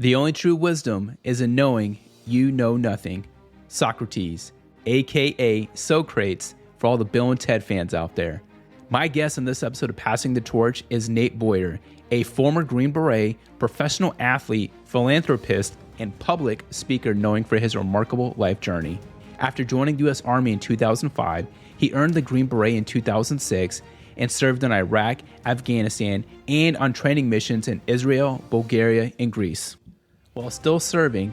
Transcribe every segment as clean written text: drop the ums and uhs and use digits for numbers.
The only true wisdom is in knowing you know nothing. Socrates, aka Socrates, for all the Bill and Ted fans out there. My guest on this episode of Passing the Torch is Nate Boyer, a former Green Beret, professional athlete, philanthropist, and public speaker known for his remarkable life journey. After joining the U.S. Army in 2005, he earned the Green Beret in 2006 and served in Iraq, Afghanistan, and on training missions in Israel, Bulgaria, and Greece. While still serving,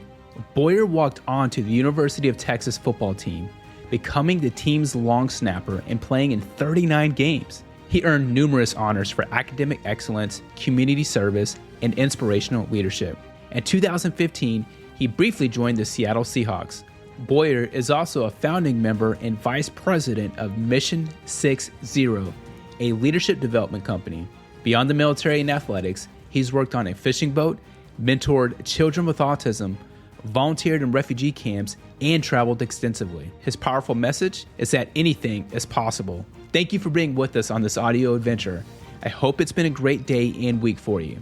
Boyer walked on to the University of Texas football team, becoming the team's long snapper and playing in 39 games. He earned numerous honors for academic excellence, community service, and inspirational leadership. In 2015, he briefly joined the Seattle Seahawks. Boyer is also a founding member and vice president of Mission 60, a leadership development company. Beyond the military and athletics, he's worked on a fishing boat, mentored children with autism, volunteered in refugee camps, and traveled extensively. His powerful message is that anything is possible. Thank you for being with us on this audio adventure. I hope it's been a great day and week for you.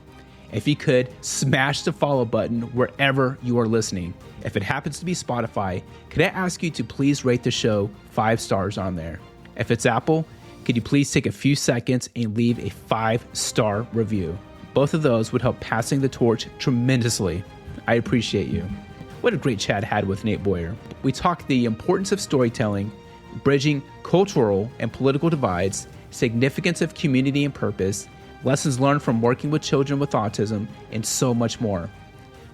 If you could, smash the follow button wherever you are listening. If it happens to be Spotify, could I ask you to please rate the show 5 stars on there? If it's Apple, could you please take a few seconds and leave a 5-star review? Both of those would help passing the torch tremendously. I appreciate you. What a great chat I had with Nate Boyer. We talked the importance of storytelling, bridging cultural and political divides, significance of community and purpose, lessons learned from working with children with autism, and so much more.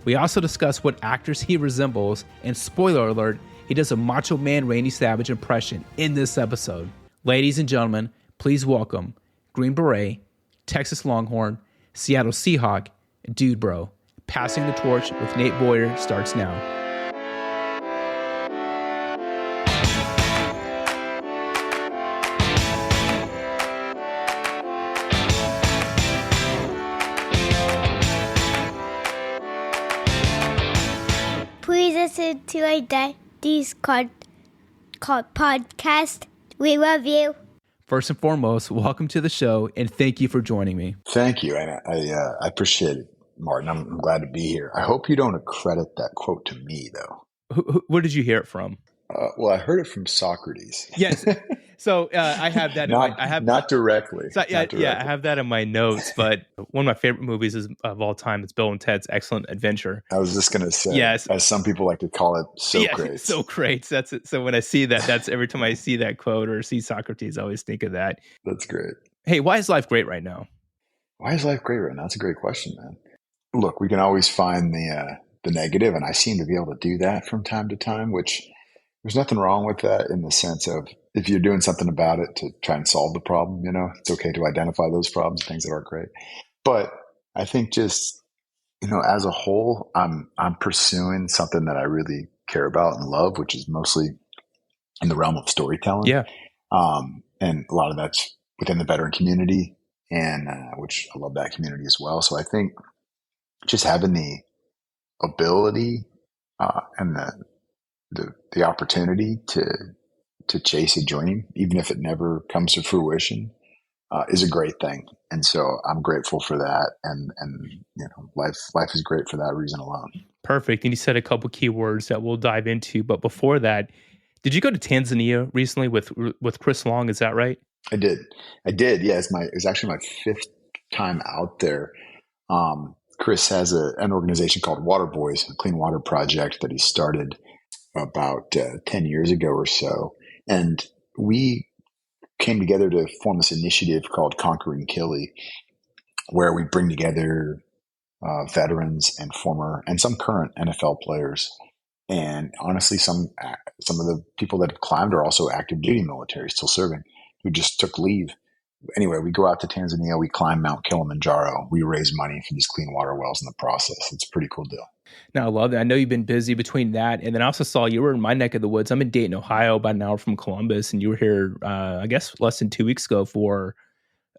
We also discussed what actors he resembles, and spoiler alert, he does a Macho Man Randy Savage impression in this episode. Ladies and gentlemen, please welcome Green Beret, Texas Longhorn, Seattle Seahawk, Dude Bro. Passing the Torch with Nate Boyer starts now. Please listen to our Daddy's podcast. We love you. First and foremost, welcome to the show, and thank you for joining me. Thank you, and I appreciate it, Martin. I'm glad to be here. I hope you don't accredit that quote to me, though. Where did you hear it from? Well, I heard it from Socrates. Yes. So I have that. Not directly. So, yeah, I have that in my notes. But one of my favorite movies of all time is Bill and Ted's Excellent Adventure. I was just going to say, yes, as some people like to call it, Socrates. Yeah, Socrates. That's it. So when I see that, that's every time I see that quote or see Socrates, I always think of that. That's great. Hey, why is life great right now? Why is life great right now? That's a great question, man. Look, we can always find the negative, and I seem to be able to do that from time to time, which there's nothing wrong with that in the sense of if you're doing something about it to try and solve the problem, it's okay to identify those problems, things that aren't great. But I think just, as a whole, I'm pursuing something that I really care about and love, which is mostly in the realm of storytelling. Yeah. And a lot of that's within the veteran community, and which I love that community as well. So I think just having the ability and the opportunity to chase a dream, even if it never comes to fruition, is a great thing. And so I'm grateful for that. And life is great for that reason alone. Perfect. And you said a couple key words that we'll dive into. But before that, did you go to Tanzania recently with Chris Long? Is that right? I did. Yeah, it was actually my 5th time out there. Chris has an organization called Water Boys, a clean water project that he started about 10 years ago or so. And we came together to form this initiative called Conquering Kili, where we bring together veterans and former and some current NFL players. And honestly, some of the people that have climbed are also active duty military, still serving, who just took leave. Anyway, we go out to Tanzania, we climb Mount Kilimanjaro, we raise money for these clean water wells in the process. It's a pretty cool deal. No, I love that. I know you've been busy between that. And then I also saw you were in my neck of the woods. I'm in Dayton, Ohio, about an hour from Columbus. And you were here, I guess, less than 2 weeks ago for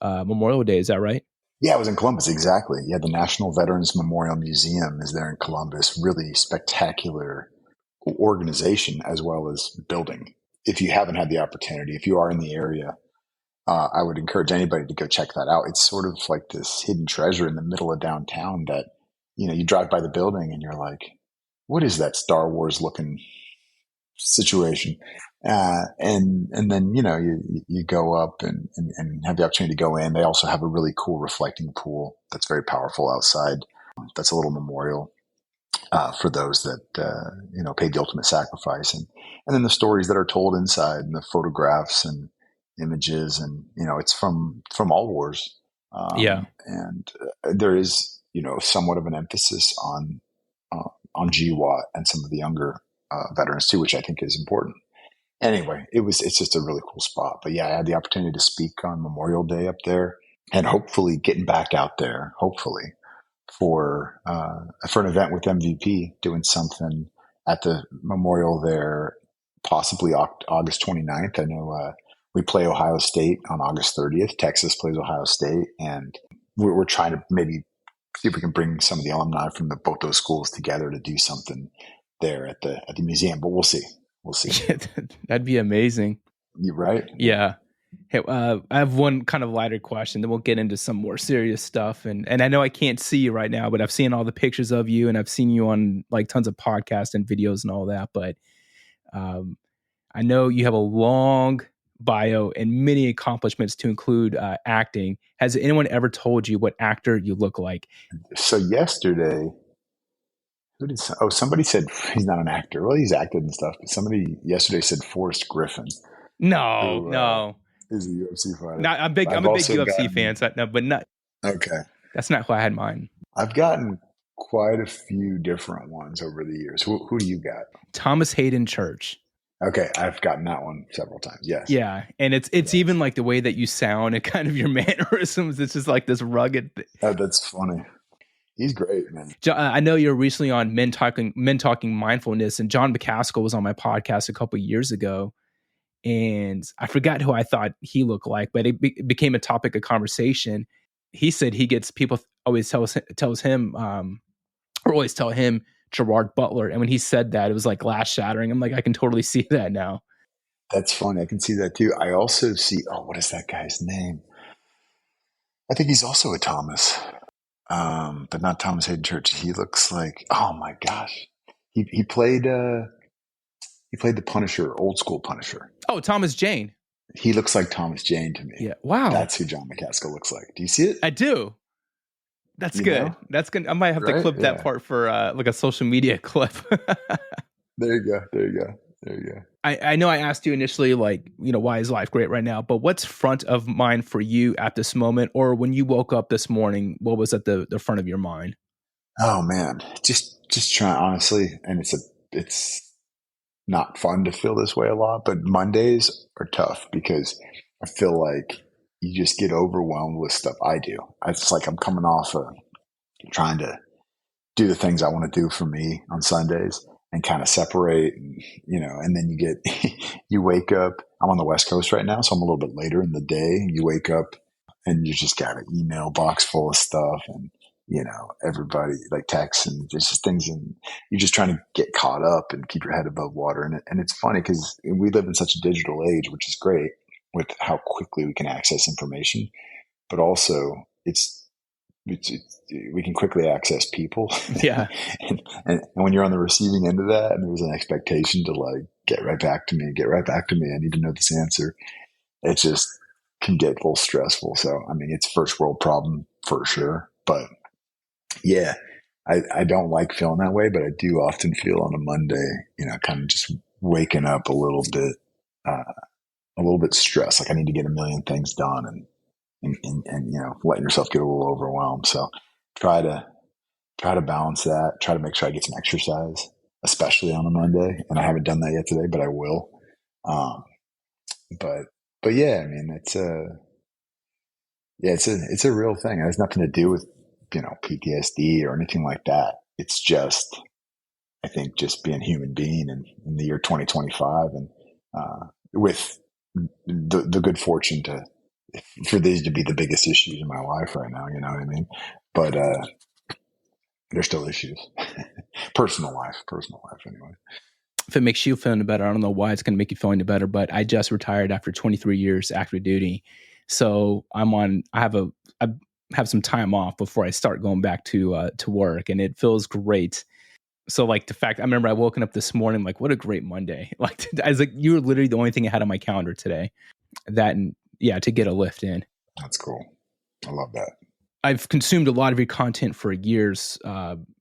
Memorial Day. Is that right? Yeah, I was in Columbus. Exactly. Yeah, the National Veterans Memorial Museum is there in Columbus. Really spectacular organization as well as building. If you haven't had the opportunity, if you are in the area, I would encourage anybody to go check that out. It's sort of like this hidden treasure in the middle of downtown that you drive by the building and you're like, what is that Star Wars looking situation? And then, you go up and have the opportunity to go in. They also have a really cool reflecting pool that's very powerful outside. That's a little memorial for those that, paid the ultimate sacrifice. And then the stories that are told inside and the photographs and images and, it's from all wars. Yeah. And there is, somewhat of an emphasis on GWAT and some of the younger veterans too, which I think is important. Anyway, it's just a really cool spot. But yeah, I had the opportunity to speak on Memorial Day up there, and hopefully getting back out there, for an event with MVP, doing something at the memorial there, possibly August 29th. I know we play Ohio State on August 30th. Texas plays Ohio State, and we're trying to maybe see if we can bring some of the alumni from both those schools together to do something there at the museum. But we'll see. That'd be amazing. You're right. Yeah. Hey, I have one kind of lighter question, then we'll get into some more serious stuff. And I know I can't see you right now, but I've seen all the pictures of you, and I've seen you on like tons of podcasts and videos and all that. But I know you have a long bio and many accomplishments, to include acting. Has anyone ever told you what actor you look like? So yesterday, somebody said he's not an actor. Well, he's acted and stuff, but somebody yesterday said Forrest Griffin. No. Is a UFC fighter. No, I'm a big UFC fan, so but not. Okay. That's not who I had in mind. I've gotten quite a few different ones over the years. Who do you got? Thomas Hayden Church. Okay, I've gotten that one several times. Yes. Yeah, and it's even like the way that you sound and kind of your mannerisms. It's just like this rugged. That's funny. He's great, man. I know you're recently on Men Talking Mindfulness, and John McCaskill was on my podcast a couple of years ago, and I forgot who I thought he looked like, but it became a topic of conversation. He said he gets people always tell him Gerard Butler, and when he said that, it was like glass shattering. I'm like, I can totally see that now. That's funny. I can see that too. I also see. What is that guy's name? I think he's also a Thomas. But not Thomas Hayden Church. He looks like, oh my gosh, he played the Punisher, old school Punisher. Oh, Thomas Jane. He looks like Thomas Jane to me. Yeah, wow, that's who John McCaskill looks like. Do you see it? I do. That's good. Know? That's good. I might have to clip that part for like a social media clip. There you go. I know I asked you initially, like, why is life great right now? But what's front of mind for you at this moment, or when you woke up this morning, what was at the front of your mind? Oh man, just trying, honestly, and it's not fun to feel this way a lot, but Mondays are tough because I feel like you just get overwhelmed with stuff. I do. It's like I'm coming off of trying to do the things I want to do for me on Sundays and kind of separate, and then you wake up. I'm on the West Coast right now, so I'm a little bit later in the day. You wake up and you just got an email box full of stuff, and everybody like texts, and there's just things, and you're just trying to get caught up and keep your head above water. And it's funny because we live in such a digital age, which is great with how quickly we can access information, but also we can quickly access people. Yeah. and when you're on the receiving end of that, and there's an expectation to like, get right back to me. I need to know this answer. It just can get a little stressful. So, I mean, it's a first world problem for sure, but yeah, I don't like feeling that way, but I do often feel on a Monday, kind of just waking up a little bit stressed. Like I need to get a million things done, and letting yourself get a little overwhelmed. So try to balance that, try to make sure I get some exercise, especially on a Monday. And I haven't done that yet today, but I will. But yeah, I mean, it's a real thing. It has nothing to do with, PTSD or anything like that. It's just, I think, just being a human being in the year 2025, and with the good fortune for these to be the biggest issues in my life right now, you know what I mean? But there's still issues. Personal life anyway. If it makes you feel any better, I don't know why it's going to make you feel any better, but I just retired after 23 years active duty. So have some time off before I start going back to work, and it feels great. So like the fact, I remember I woken up this morning like, what a great Monday. Like I was like, you were literally the only thing I had on my calendar today. That and yeah, to get a lift in. That's cool. I love that. I've consumed a lot of your content for years,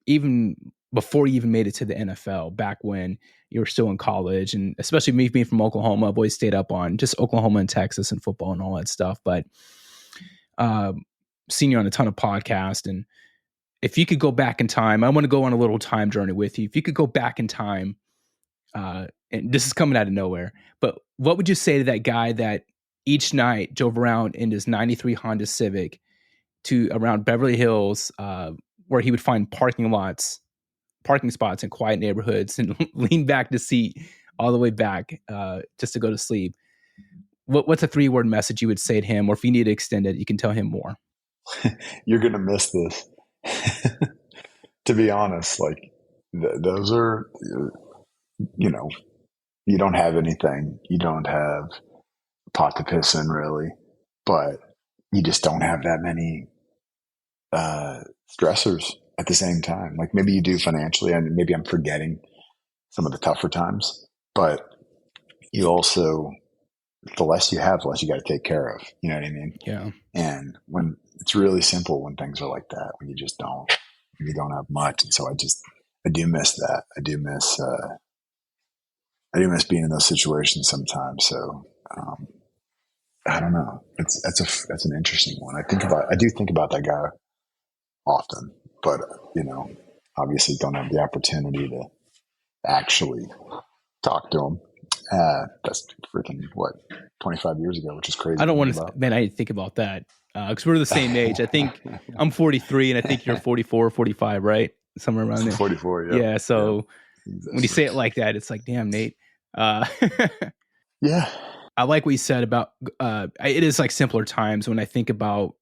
even before you even made it to the NFL, back when you were still in college. And especially me being from Oklahoma, I've always stayed up on just Oklahoma and Texas and football and all that stuff. But seen you on a ton of podcasts. And if you could go back in time, I want to go on a little time journey with you. If you could go back in time, and this is coming out of nowhere, but what would you say to that guy that each night drove around in his 93 Honda Civic to around Beverly Hills, where he would find parking spots in quiet neighborhoods and lean back to seat all the way back just to go to sleep? What's a 3-word message you would say to him? Or if you need to extend it, you can tell him more. You're going to miss this. To be honest, like those are, you know, you don't have anything. You don't have a pot to piss in really, but you just don't have that many stressors at the same time. Like maybe you do financially, and maybe I'm forgetting some of the tougher times, but you also, the less you have, the less you got to take care of. You know what I mean? Yeah. And when it's really simple, when things are like that, when you just don't, when you don't have much. And so I do miss that. I do miss being in those situations sometimes. So, I don't know. That's an interesting one. I do think about that guy often, but you know, obviously don't have the opportunity to actually talk to him. That's freaking 25 years ago, which is crazy. I don't want to, man, I didn't think about that. Cause we're the same age. I think I'm 43 and I think you're 44 or 45, right? Somewhere around there. 44. Yeah. Yeah. So when you say it like that, it's like, damn, Nate. Yeah. I like what you said about, it is like simpler times when I think about,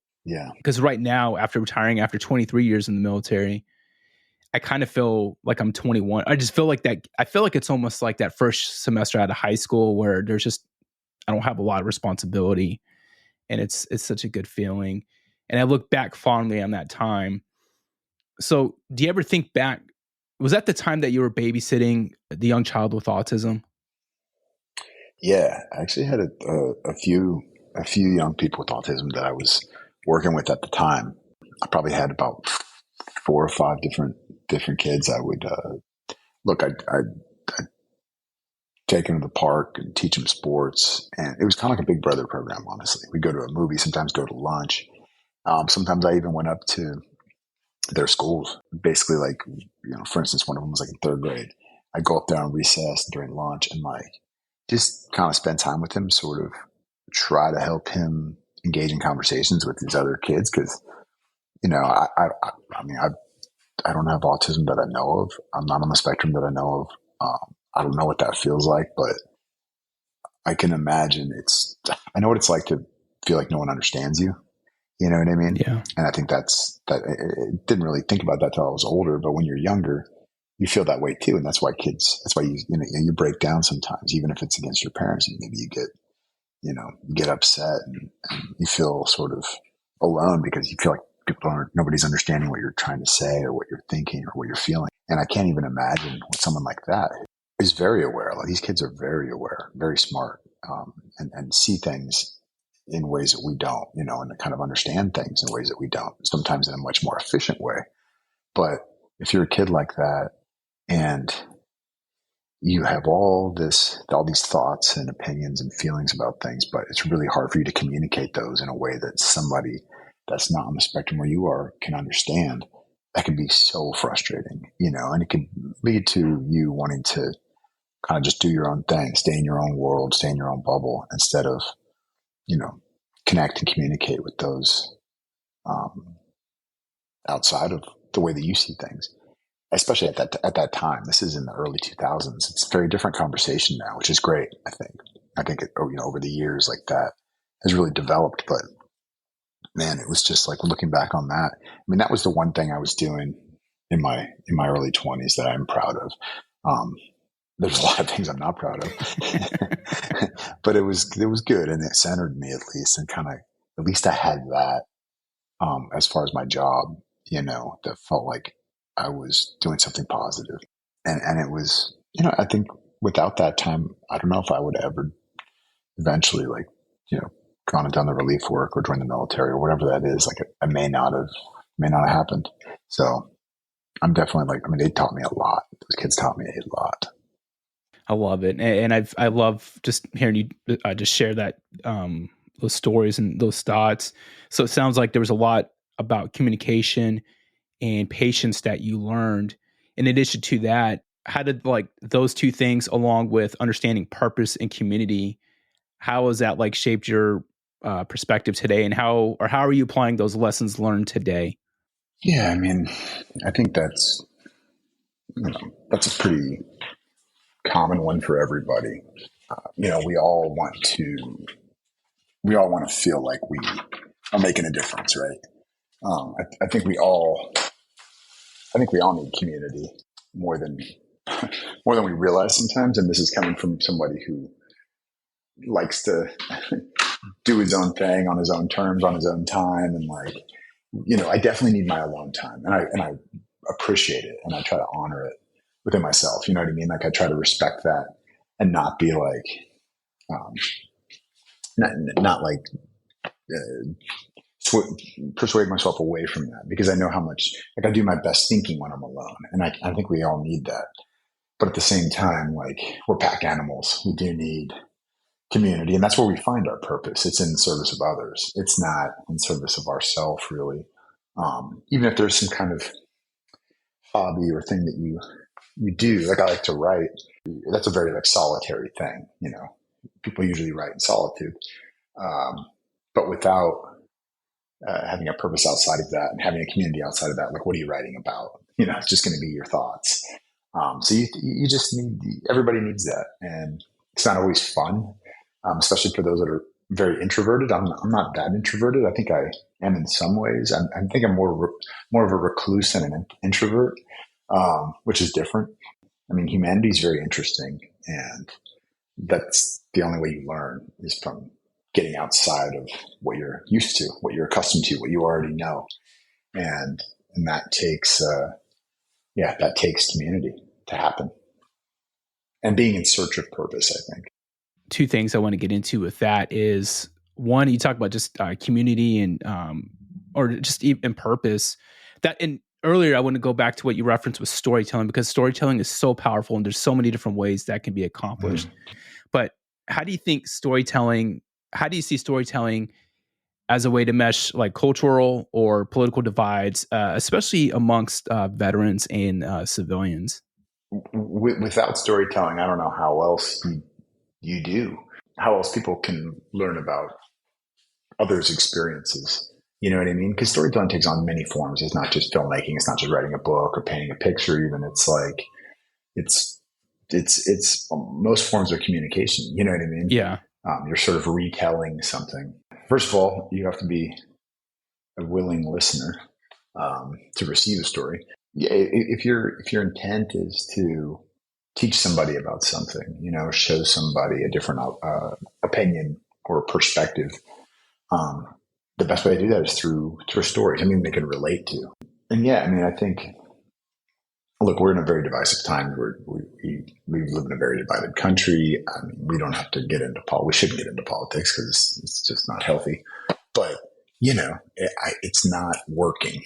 because right now, after retiring, after 23 years in the military, I kind of feel like I'm 21. I just feel like that. I feel like it's almost like that first semester out of high school where there's just, I don't have a lot of responsibility, and it's such a good feeling. And I look back fondly on that time. So do you ever think back, was that the time that you were babysitting the young child with autism? Yeah, I actually had a few young people with autism that I was working with at the time. I probably had about 4 or 5 different kids. I would I'd take them to the park and teach them sports, and it was kind of like a Big Brother program. Honestly, we go to a movie, sometimes go to lunch. Sometimes I even went up to their schools. Basically, like, you know, for instance, one of them was like in 3rd grade. I'd go up there on recess during lunch and like just kind of spend time with him, sort of try to help him engage in conversations with these other kids. Cause, you know, I mean, I don't have autism that I know of. I'm not on the spectrum that I know of. I don't know what that feels like, but I can imagine I know what it's like to feel like no one understands you. You know what I mean? Yeah. And I think I didn't really think about that till I was older, but when you're younger, you feel that way too. And that's why you break down sometimes, even if it's against your parents, and maybe you get upset and you feel sort of alone because you feel like nobody's understanding what you're trying to say or what you're thinking or what you're feeling. And I can't even imagine what someone like that is very aware. Like, these kids are very aware, very smart, and see things in ways that we don't, you know, and kind of understand things in ways that we don't, sometimes in a much more efficient way. But if you're a kid like that and you have all these thoughts and opinions and feelings about things, but it's really hard for you to communicate those in a way that somebody that's not on the spectrum where you are can understand, that can be so frustrating, you know, and it can lead to you wanting to kind of just do your own thing, stay in your own world, stay in your own bubble, instead of, you know, connect and communicate with those outside of the way that you see things. Especially at that time. This is in the early 2000s. It's a very different conversation now, which is great. I think it, you know, over the years, like, that has really developed. But man, it was just like, looking back on that, I mean, that was the one thing I was doing in my early 20s that I'm proud of. There's a lot of things I'm not proud of, but it was good, and it centered me at least, and kind of, at least I had that as far as my job, that felt like I was doing something positive. And it was, I think without that time, I don't know if I would ever eventually gone and done the relief work or joined the military or whatever that is. Like it may not have happened. So I'm definitely they taught me a lot. Those kids taught me a lot. I love it. And I love just hearing you just share that, those stories and those thoughts. So it sounds like there was a lot about communication and patience that you learned. In addition to that, how did those two things, along with understanding purpose and community, how has that shaped your perspective today, and how are you applying those lessons learned today? Yeah, I think that's a pretty common one for everybody. We all want to feel like we are making a difference, right? I think we all need community more than we realize sometimes. And this is coming from somebody who likes to do his own thing on his own terms, on his own time. And I definitely need my alone time, and I appreciate it, and I try to honor it within myself. You know what I mean? Like I try to respect that and not be persuade myself away from that, because I know how much I do my best thinking when I'm alone, and I think we all need that. But at the same time, we're pack animals. We do need community, and that's where we find our purpose. It's in service of others. It's not in service of ourselves, really. Even if there's some kind of hobby or thing that you do, I like to write. That's a very solitary thing. People usually write in solitude, but without having a purpose outside of that and having a community outside of that. What are you writing about? It's just going to be your thoughts. So you just everybody needs that, and it's not always fun. Especially for those that are very introverted. I'm not that introverted. I think I am in some ways. I think I'm more of a recluse than an introvert, which is different. Humanity is very interesting, and that's the only way you learn is from getting outside of what you're used to, what you're accustomed to, what you already know, and that takes community to happen, and being in search of purpose, I think. Two things I want to get into with that is, one, you talk about just community and or just even purpose. And earlier I want to go back to what you referenced with storytelling, because storytelling is so powerful and there's so many different ways that can be accomplished. But how do you see storytelling as a way to mesh cultural or political divides, especially amongst veterans and civilians? Without storytelling, I don't know how else you do, how else people can learn about others' experiences. You know what I mean? Because storytelling takes on many forms. It's not just filmmaking. It's not just writing a book or painting a picture. Even it's most forms of communication. You know what I mean? Yeah. You're sort of retelling something. First of all, you have to be a willing listener to receive a story. Yeah, if your intent is to teach somebody about something, show somebody a different opinion or perspective, the best way to do that is through stories. They can relate to. And I think, look, we're in a very divisive time. We live in a very divided country. We don't have to get into we shouldn't get into politics because it's just not healthy. But it's not working.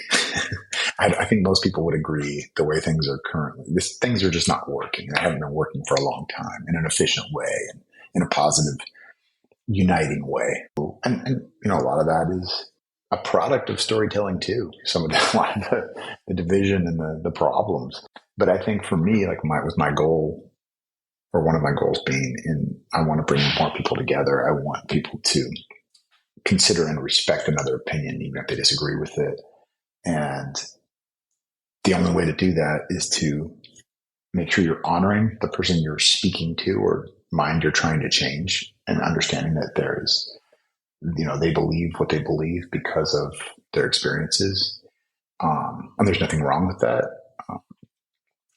I think most people would agree the way things are currently. Things are just not working. They haven't been working for a long time in an efficient way and in a positive, uniting way. And a lot of that is a product of storytelling too. A lot of the division and the problems. But I think for me, my goal, or one of my goals being I want to bring more people together. I want people to consider and respect another opinion, even if they disagree with it. And the only way to do that is to make sure you're honoring the person you're speaking to or mind you're trying to change, and understanding that they believe what they believe because of their experiences. And there's nothing wrong with that.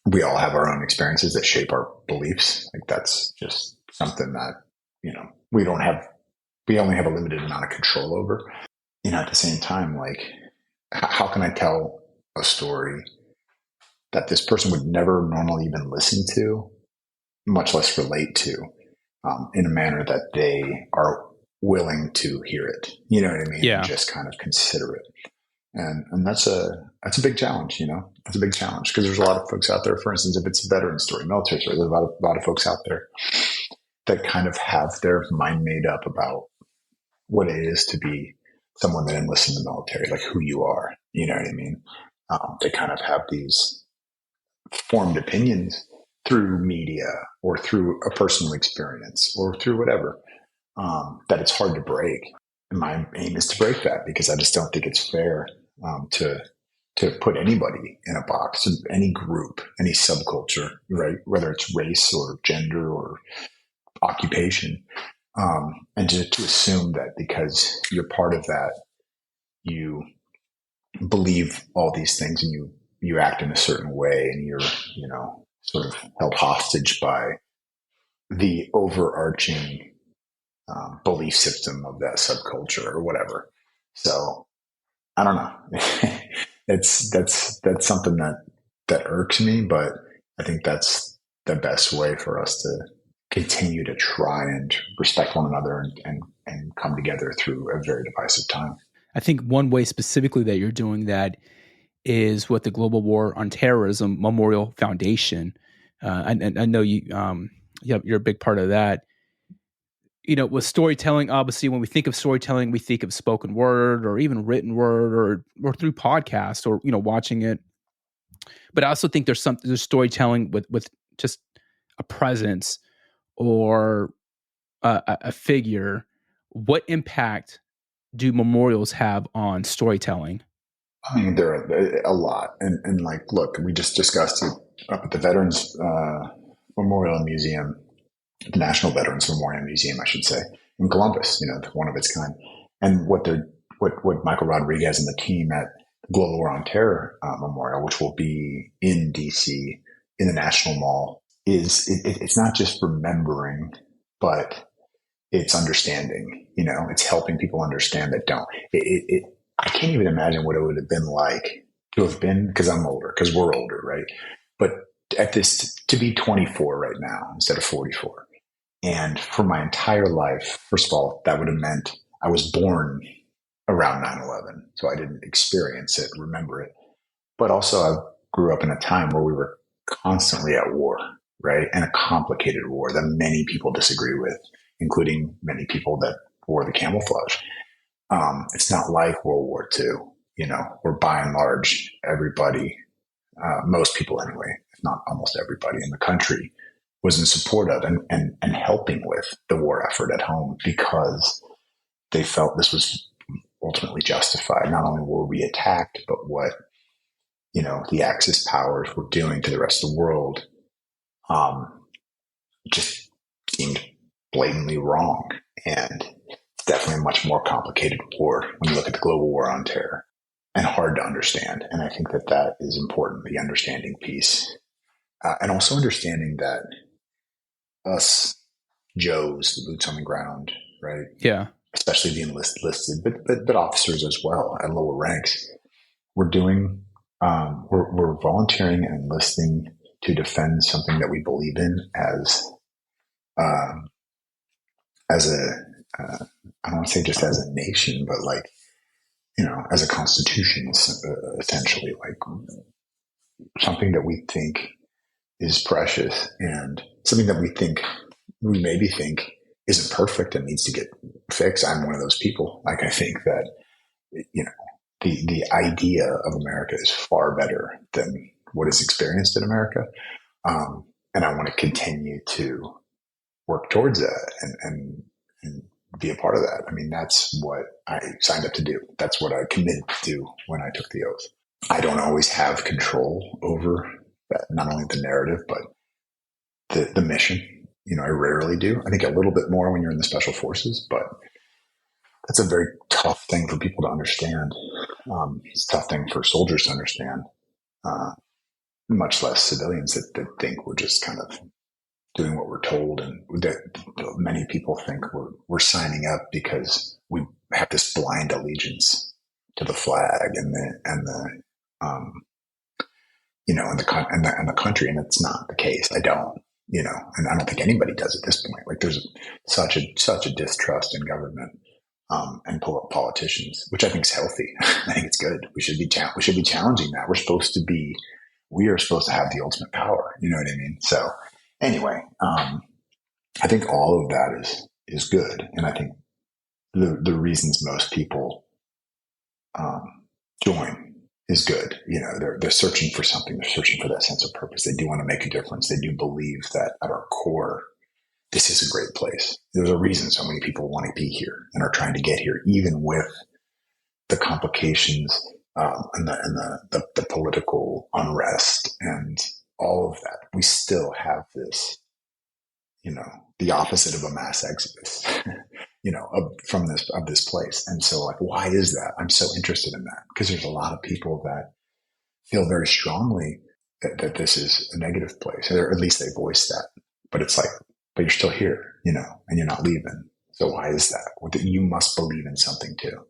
We all have our own experiences that shape our beliefs. That's just something that, we only have a limited amount of control over. At the same time, how can I tell a story that this person would never normally even listen to, much less relate to, in a manner that they are willing to hear it, you know what I mean? Yeah. And just kind of consider it. And that's a big challenge, That's a big challenge because there's a lot of folks out there, for instance, if it's a veteran story, military story, there's a lot of folks out there that kind of have their mind made up about what it is to be someone that enlists in the military, like who you are, you know what I mean? They kind of have these formed opinions through media or through a personal experience or through whatever, that it's hard to break. And my aim is to break that because I just don't think it's fair to put anybody in a box, any group, any subculture, right? Whether it's race or gender or occupation, and to assume that because you're part of that, you believe all these things and you act in a certain way and you're, sort of held hostage by the overarching belief system of that subculture or whatever. So I don't know. that's something that irks me, but I think that's the best way for us to continue to try and respect one another and come together through a very divisive time. I think one way specifically that you're doing that is with the Global War on Terrorism Memorial Foundation. And I know you're a big part of that. With storytelling, obviously, when we think of storytelling, we think of spoken word or even written word or through podcast or, watching it. But I also think there's storytelling with just a presence or a figure. What impact do memorials have on storytelling? I mean, there are a lot. And like, look, we just discussed it up at the Veterans Memorial Museum, the National Veterans Memorial Museum, I should say, in Columbus, one of its kind. And what Michael Rodriguez and the team at Global War on Terror Memorial, which will be in DC in the National Mall, it's not just remembering, but it's understanding. It's helping people understand that don't. I can't even imagine what it would have been like to have been, because I'm older, because we're older, right? But to be 24 right now instead of 44. And for my entire life, first of all, that would have meant I was born around 9/11. So I didn't experience it, remember it. But also I grew up in a time where we were constantly at war, right? And a complicated war that many people disagree with, including many people that wore the camouflage. It's not like World War II, where by and large, everybody, most people anyway, if not almost everybody in the country, was in support of and helping with the war effort at home because they felt this was ultimately justified. Not only were we attacked, but what, the Axis powers were doing to the rest of the world just seemed blatantly wrong. And it's definitely a much more complicated war when you look at the Global War on Terror, and hard to understand. And I think that is important, the understanding piece. And also understanding that us Joes, the boots on the ground, right? Yeah. Especially the enlisted, but officers as well at lower ranks, we're doing, we're volunteering and enlisting to defend something that we believe in as I don't want to say just as a nation, but like, as a constitution, essentially, like something that we think is precious and something that we maybe think isn't perfect and needs to get fixed. I'm one of those people. Like, I think that, the idea of America is far better than what is experienced in America. And I want to continue to work towards that and be a part of that. I mean, that's what I signed up to do. That's what I committed to do when I took the oath. I don't always have control over that, not only the narrative, but the mission. I rarely do. I think a little bit more when you're in the special forces, but that's a very tough thing for people to understand. It's a tough thing for soldiers to understand, much less civilians that think we're just kind of doing what we're told, and that many people think we're signing up because we have this blind allegiance to the flag and the and the country, and it's not the case. I don't, and I don't think anybody does at this point. Like there's such a distrust in government and politicians, which I think is healthy. I think it's good. We should be challenging that. We are supposed to have the ultimate power. You know what I mean? So anyway, I think all of that is good, and I think the reasons most people join is good. They're searching for something. They're searching for that sense of purpose. They do want to make a difference. They do believe that at our core, this is a great place. There's a reason so many people want to be here and are trying to get here, even with the complications and the political unrest and all of that. We still have this, the opposite of a mass exodus, from this place. And so, like, why is that? I'm so interested in that because there's a lot of people that feel very strongly that this is a negative place, or at least they voice that. But it's like, but you're still here, and you're not leaving. So why is that? You must believe in something too.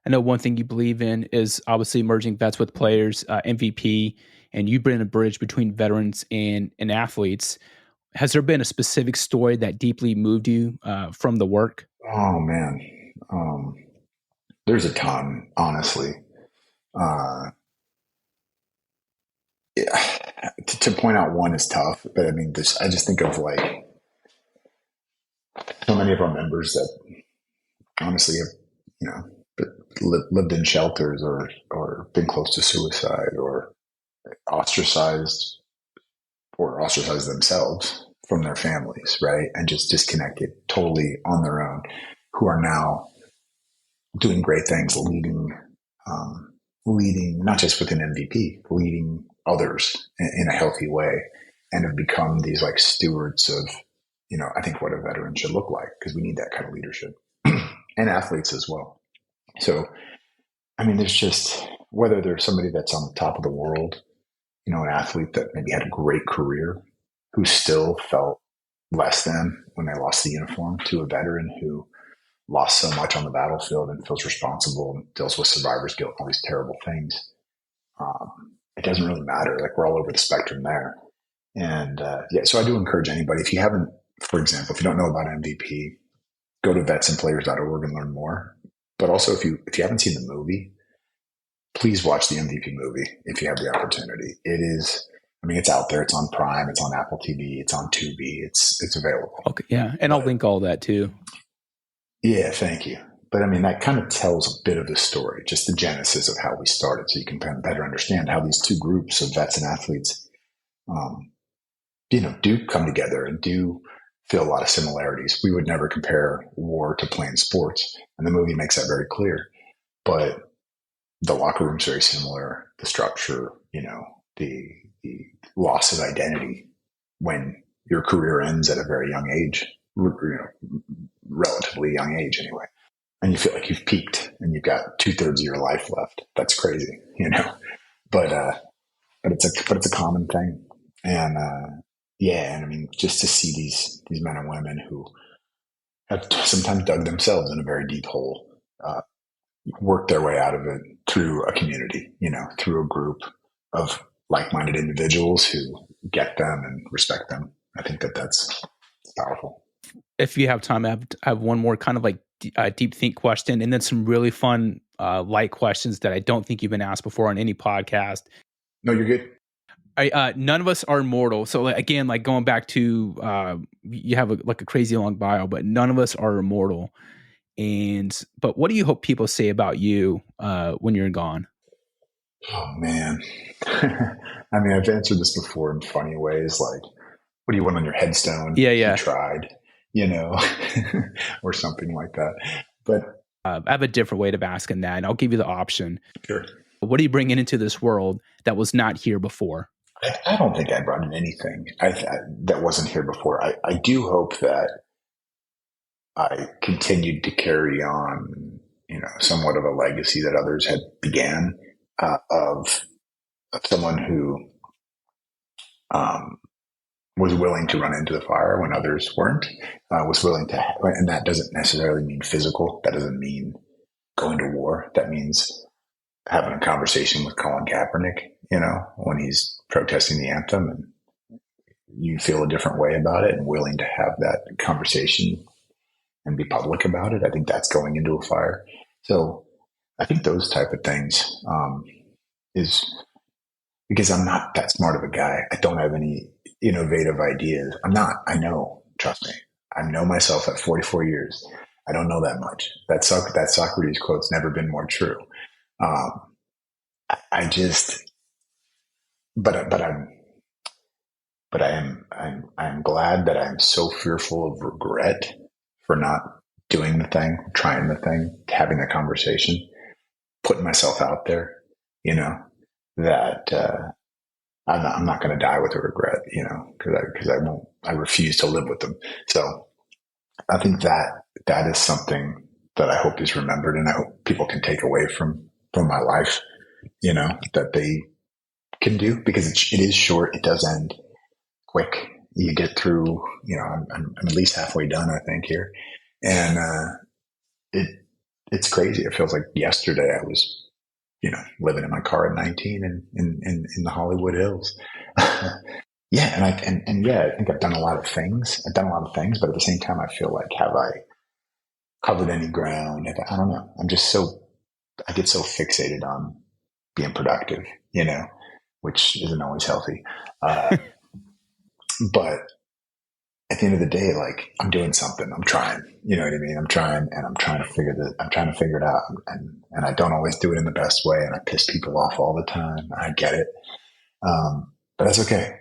I know one thing you believe in is obviously merging vets with players, MVP, and you've been a bridge between veterans and athletes. Has there been a specific story that deeply moved you from the work? Oh man, there's a ton, honestly. To point out one is tough, but I mean, I just think of like so many of our members that honestly have, lived in shelters or been close to suicide or ostracized themselves from their families, right? And just disconnected totally on their own, who are now doing great things, leading not just within MVP, leading others in a healthy way, and have become these like stewards of, I think what a veteran should look like, because we need that kind of leadership and athletes as well. So, I mean, there's just, whether there's somebody that's on the top of the world, an athlete that maybe had a great career who still felt less than when they lost the uniform, to a veteran who lost so much on the battlefield and feels responsible and deals with survivor's guilt, all these terrible things. It doesn't really matter. Like, we're all over the spectrum there. And so I do encourage anybody, if you haven't, for example, if you don't know about MVP, go to vetsandplayers.org and learn more. But also, if you haven't seen the movie, please watch the MVP movie if you have the opportunity. It is, I mean, it's out there. It's on Prime. It's on Apple TV. It's on Tubi. It's available. Okay, yeah, and I'll link all that too. Yeah, thank you. But I mean, that kind of tells a bit of the story, just the genesis of how we started, so you can better understand how these two groups of vets and athletes, do come together and do feel a lot of similarities. We would never compare war to playing sports, and the movie makes that very clear. But the locker room's very similar. The structure, the loss of identity when your career ends at a very young age, relatively young age anyway, and you feel like you've peaked and you've got 2/3 of your life left. That's crazy, But it's a common thing, and and I mean, just to see these men and women who have sometimes dug themselves in a very deep hole, work their way out of it through a community, through a group of like-minded individuals who get them and respect them. I think that's powerful. If you have time, I have one more kind of like deep think question, and then some really fun light questions that I don't think you've been asked before on any podcast. No, you're good. None of us are immortal. So again, like going back to you have a crazy long bio, but none of us are immortal. But what do you hope people say about you when you're gone? Oh man, I mean, I've answered this before in funny ways, like, "What do you want on your headstone?" Yeah. You tried, or something like that. But I have a different way of asking that, and I'll give you the option. Sure. What are you bringing into this world that was not here before? I don't think I brought in anything that wasn't here before. I do hope that I continued to carry on, somewhat of a legacy that others had began, of someone who was willing to run into the fire when others weren't, was willing to, and that doesn't necessarily mean physical. That doesn't mean going to war. That means having a conversation with Colin Kaepernick, when he's protesting the anthem, and you feel a different way about it and willing to have that conversation and be public about it. I think that's going into a fire. So I think those type of things is because I'm not that smart of a guy. I don't have any innovative ideas. I'm not. I know. Trust me. I know myself at 44 years. I don't know that much. That Socrates quote's never been more true. I'm glad that I'm so fearful of regret for not doing the thing, trying the thing, having the conversation, putting myself out there, that I'm not going to die with a regret, because I refuse to live with them. So I think that is something that I hope is remembered, and I hope people can take away from my life, that they can do, because it is short. It does end quick. You get through, I'm at least halfway done, I think, here. And it's crazy. It feels like yesterday I was, living in my car at 19 in the Hollywood Hills. Yeah. I think I've done a lot of things. But at the same time, I feel like, have I covered any ground? I don't know. I get so fixated on being productive, which isn't always healthy. But at the end of the day, like, I'm doing something. I'm trying. You know what I mean? I'm trying to figure it out. And I don't always do it in the best way. And I piss people off all the time. I get it. But that's okay.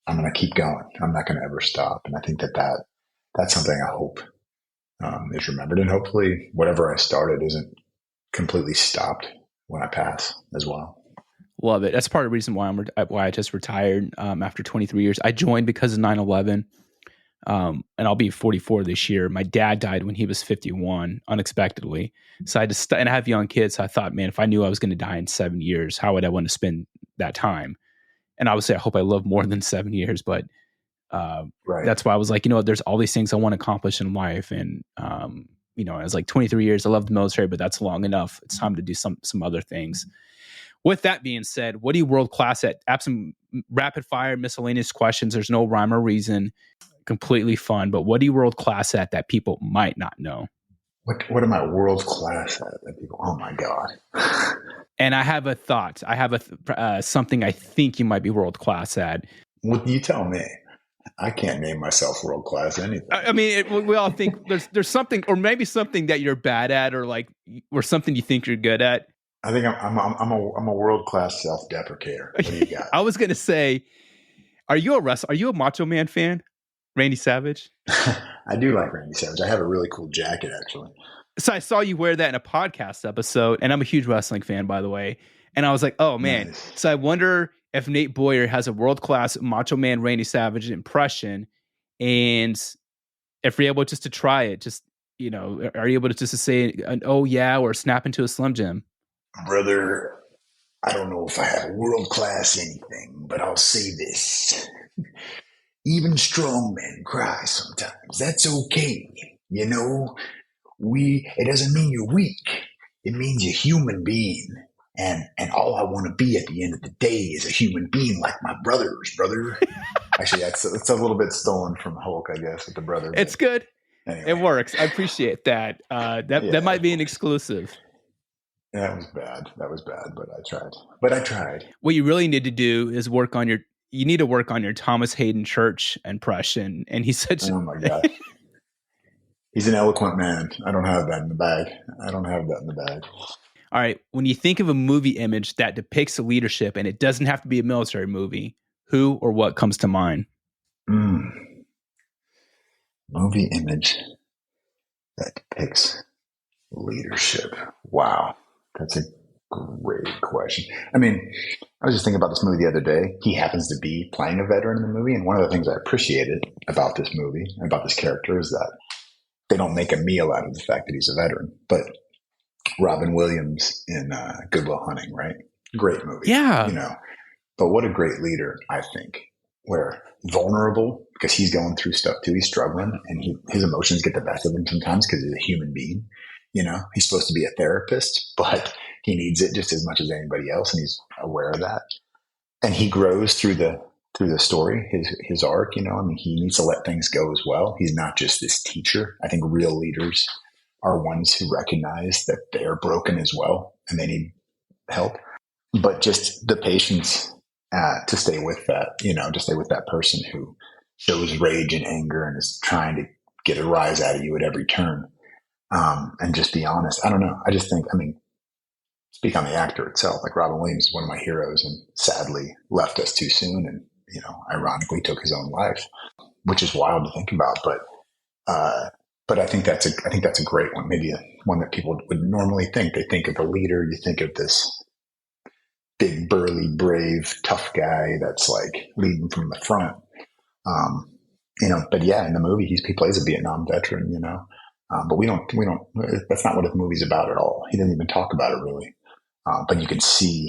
I'm going to keep going. I'm not going to ever stop. And I think that's something I hope is remembered. And hopefully whatever I started isn't completely stopped when I pass as well. Love it. That's part of the reason why I just retired after 23 years. I joined because of 9/11, and I'll be 44 this year. My dad died when he was 51 unexpectedly. So I had and I have young kids. So I thought, man, if I knew I was going to die in 7 years, how would I want to spend that time? And obviously, I hope I live more than 7 years. But right. That's why I was like, there's all these things I want to accomplish in life. And I was like 23 years. I love the military, but that's long enough. It's time to do some other things. With that being said, what are you world class at? Have some rapid fire miscellaneous questions. There's no rhyme or reason. Completely fun. But what are you world class at that people might not know? What am I world class at that people? Oh my God. And I have a thought. I have something I think you might be world class at. Well, you tell me. I can't name myself world class anything. I mean, we all think there's something, or maybe something that you're bad at, or something you think you're good at. I think I'm a world class self deprecator. What do you got? I was gonna say, are you a Macho Man fan, Randy Savage? I do like Randy Savage. I have a really cool jacket, actually. So I saw you wear that in a podcast episode, and I'm a huge wrestling fan, by the way. And I was like, oh man. Nice. So I wonder if Nate Boyer has a world class Macho Man Randy Savage impression, and if you're able just to try it, just are you able to just to say an oh yeah or snap into a Slim Jim? Brother, I don't know if I have world class anything, but I'll say this. Even strong men cry sometimes. That's okay. It doesn't mean you're weak. It means you're a human being. And all I want to be at the end of the day is a human being like my brothers, brother. Actually, it's a little bit stolen from Hulk, I guess, with the brother. It's good. Anyway. It works. I appreciate that. That might be an exclusive. That was bad, but I tried. What you really need to do is work on your Thomas Hayden Church impression. And he's such oh my God. He's an eloquent man. I don't have that in the bag. All right. When you think of a movie image that depicts leadership, and it doesn't have to be a military movie, who or what comes to mind? Movie image that depicts leadership. Wow. That's a great question. I mean, I was just thinking about this movie the other day. He happens to be playing a veteran in the movie. And one of the things I appreciated about this movie, about this character, is that they don't make a meal out of the fact that he's a veteran. But Robin Williams in Good Will Hunting, right? Great movie. Yeah. But what a great leader, I think. Where vulnerable, because he's going through stuff too. He's struggling, and his emotions get the best of him sometimes because he's a human being. He's supposed to be a therapist, but he needs it just as much as anybody else, and he's aware of that. And he grows through the story, his arc. You know, I mean, he needs to let things go as well. He's not just this teacher. I think real leaders are ones who recognize that they're broken as well and they need help. But just the patience to stay with that, you know, to stay with that person who shows rage and anger and is trying to get a rise out of you at every turn. And just be honest. I don't know. I just think, I mean, speak on the actor itself, like Robin Williams is one of my heroes and sadly left us too soon and, you know, ironically took his own life, which is wild to think about. But I think that's a great one. Maybe one that people would normally think. They think of a leader. You think of this big, burly, brave, tough guy that's like leading from the front. You know, but yeah, in the movie, he plays a Vietnam veteran, you know, but we don't, that's not what the movie's about at all. He didn't even talk about it really. But you can see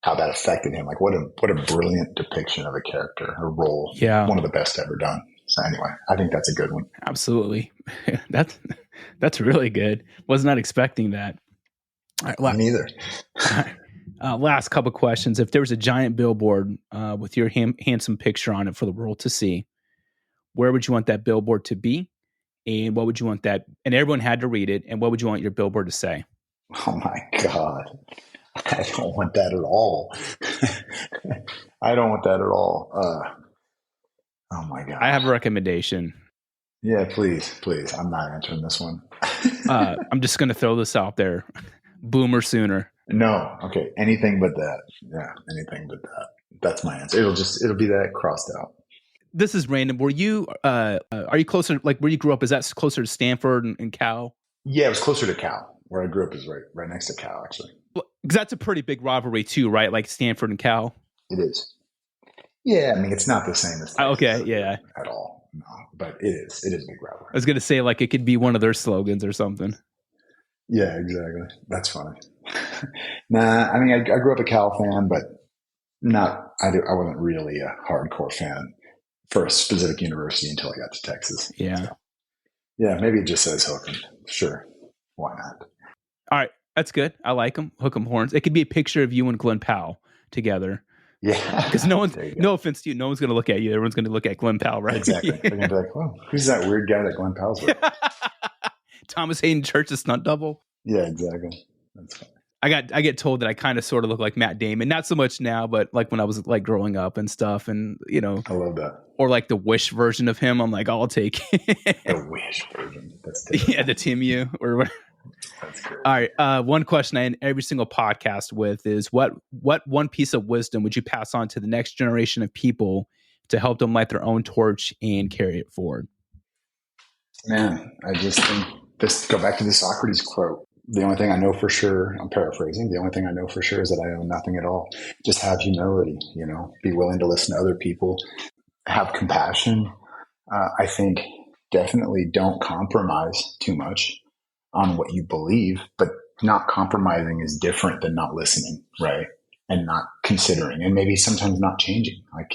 how that affected him. Like what a brilliant depiction of a character, a role. Yeah. One of the best ever done. So anyway, I think that's a good one. Absolutely. That's really good. Was not expecting that. All right, Me neither. Last couple questions. If there was a giant billboard with your handsome picture on it for the world to see, where would you want that billboard to be? And what would you want that? And everyone had to read it. And what would you want your billboard to say? Oh my God. I don't want that at all. I don't want that at all. Oh my God. I have a recommendation. Yeah, please. I'm not answering this one. I'm just going to throw this out there. Boomer sooner. No. Okay. Anything but that. Yeah. Anything but that. That's my answer. It'll be that crossed out. This is random. Were you, are you closer, like where you grew up? Is that closer to Stanford and Cal? Yeah, it was closer to Cal. Where I grew up is right next to Cal, actually. Because that's a pretty big rivalry too, right? Like Stanford and Cal. It is. Yeah, I mean, it's not the same as Texas okay, yeah, at all. No, but it is. It is a big rivalry. I was gonna say like it could be one of their slogans or something. Yeah, exactly. That's funny. Nah, I mean, I grew up a Cal fan, but I wasn't really a hardcore fan for a specific university until I got to Texas. Yeah. So, yeah, maybe it just says Hook 'em. Sure. Why not? All right. That's good. I like them. Hook 'em horns. It could be a picture of you and Glenn Powell together. Yeah. Because no offense to you, no one's going to look at you. Everyone's going to look at Glenn Powell, right? Exactly. They're going to be like, oh, who's that weird guy that Glenn Powell's with? Thomas Hayden Church's stunt double. Yeah, exactly. That's funny. I get told that I kind of sort of look like Matt Damon. Not so much now, but like when I was like growing up and stuff. And, you know. I love that. Or like the Wish version of him. I'm like, I'll take it. The Wish version. That's terrible. Yeah, the Timu or whatever. That's great. All right. One question I end every single podcast with is what one piece of wisdom would you pass on to the next generation of people to help them light their own torch and carry it forward? Man, I just think go back to the Socrates quote. The only thing I know for sure, I'm paraphrasing, the only thing I know for sure is that I own nothing at all. Just have humility, you know, be willing to listen to other people, have compassion. I think definitely don't compromise too much on what you believe, but not compromising is different than not listening, right? And not considering, and maybe sometimes not changing. Like,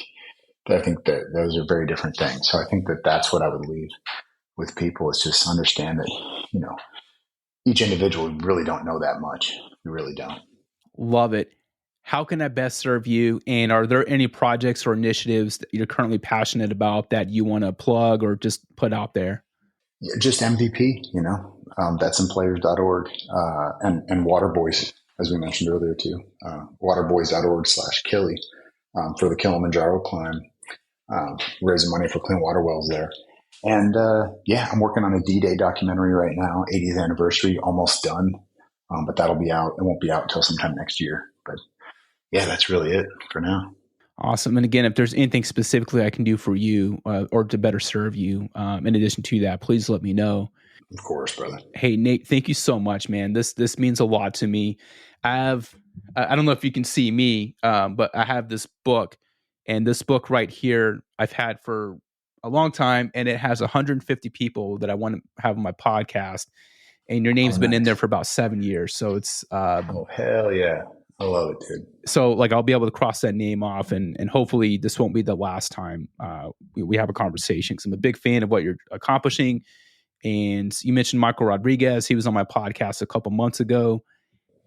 I think that those are very different things. So I think that that's what I would leave with people is just understand that, you know, each individual, we really don't know that much. We really don't. Love it. How can I best serve you? And are there any projects or initiatives that you're currently passionate about that you want to plug or just put out there? Yeah, just MVP, you know, vetsinplayers.org, and Waterboys, as we mentioned earlier too, waterboys.org/Kili, for the Kilimanjaro climb, raising money for clean water wells there. And, I'm working on a D-Day documentary right now, 80th anniversary, almost done. But that'll be out. It won't be out until sometime next year. But yeah, that's really it for now. Awesome. And again, if there's anything specifically I can do for you or to better serve you, in addition to that, please let me know. Of course, brother. Hey, Nate, thank you so much, man. This means a lot to me. I don't know if you can see me, but I have this book, and this book right here I've had for a long time, and it has 150 people that I want to have on my podcast. And your name's been in there for about 7 years. So it's oh, hell yeah. I love it, dude. So like I'll be able to cross that name off, and hopefully this won't be the last time we have a conversation, because I'm a big fan of what you're accomplishing. And you mentioned Michael Rodriguez. He was on my podcast a couple months ago.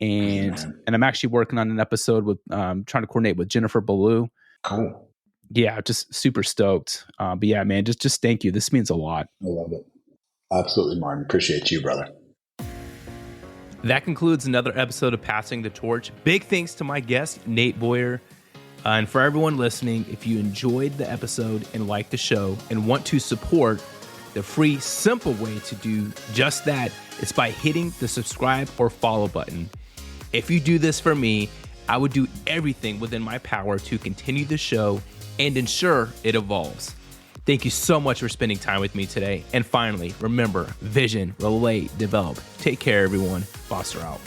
and I'm actually working on an episode with trying to coordinate with Jennifer Ballou. Cool. Yeah, just super stoked. But yeah, man, just thank you. This means a lot. I love it. Absolutely, Martin. Appreciate you, brother. That concludes another episode of Passing the Torch. Big thanks to my guest, Nate Boyer. And for everyone listening, if you enjoyed the episode and like the show and want to support, the free, simple way to do just that is by hitting the subscribe or follow button. If you do this for me, I would do everything within my power to continue the show and ensure it evolves. Thank you so much for spending time with me today. And finally, remember, vision, relate, develop. Take care, everyone. Foster out.